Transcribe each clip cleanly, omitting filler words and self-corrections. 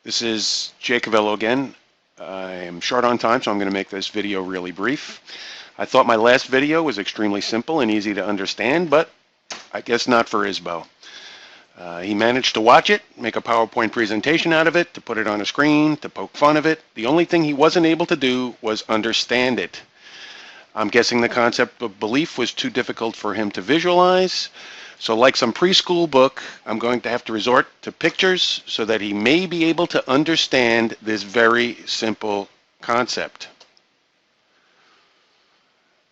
This is Jay Cavello again. I am short on time, so I'm going to make this video really brief. I thought my last video was extremely simple and easy to understand, but I guess not for Isbo. He managed to watch it, make a PowerPoint presentation out of it, to put it on a screen, to poke fun of it. The only thing he wasn't able to do was understand it. I'm guessing the concept of belief was too difficult for him to visualize. So like some preschool book, I'm going to have to resort to pictures so that he may be able to understand this very simple concept.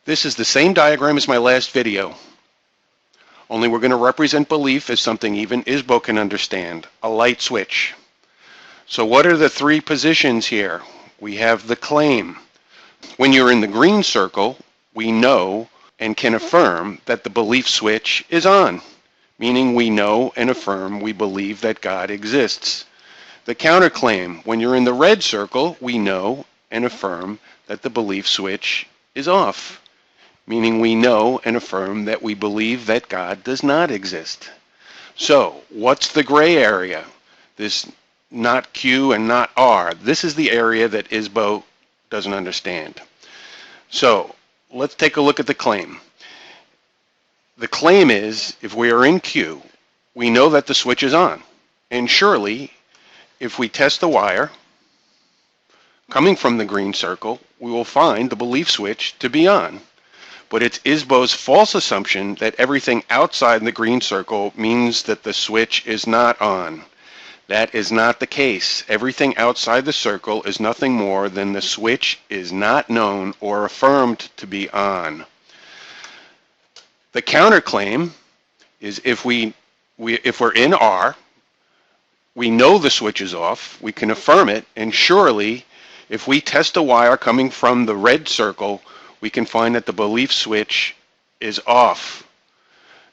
This is the same diagram as my last video, only we're going to represent belief as something even Isbo can understand, a light switch. So what are the three positions here? We have the claim. When you're in the green circle, we know and can affirm that the belief switch is on, meaning we know and affirm we believe that God exists. The counterclaim, when you're in the red circle, we know and affirm that the belief switch is off, meaning we know and affirm that we believe that God does not exist. So, what's the gray area? This not Q and not R. This is the area that Isbo doesn't understand. So, let's take a look at the claim. The claim is, if we are in Q, we know that the switch is on. And surely, if we test the wire coming from the green circle, we will find the belief switch to be on. But it's Isbo's false assumption that everything outside the green circle means that the switch is not on. That is not the case. Everything outside the circle is nothing more than the switch is not known or affirmed to be on. The counterclaim is if we're in R, we know the switch is off, we can affirm it, and surely if we test a wire coming from the red circle, we can find that the belief switch is off.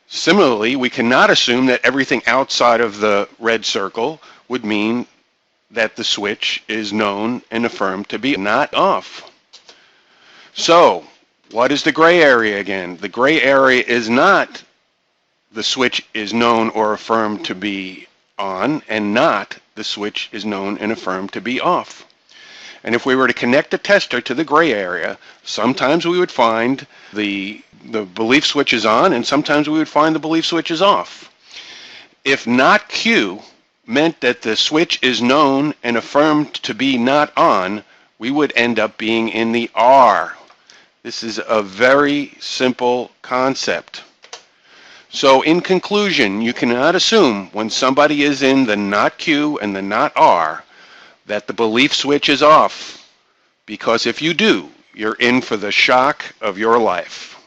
Similarly, we cannot assume that everything outside of the red circle would mean that the switch is known and affirmed to be not off. So, what is the gray area again? The gray area is not the switch is known or affirmed to be on, and not the switch is known and affirmed to be off. And if we were to connect a tester to the gray area, sometimes we would find the belief switch is on, and sometimes we would find the belief switch is off. If not Q meant that the switch is known and affirmed to be not on, we would end up being in the R. This is a very simple concept. So in conclusion, you cannot assume when somebody is in the not Q and the not R that the belief switch is off, because if you do, you're in for the shock of your life.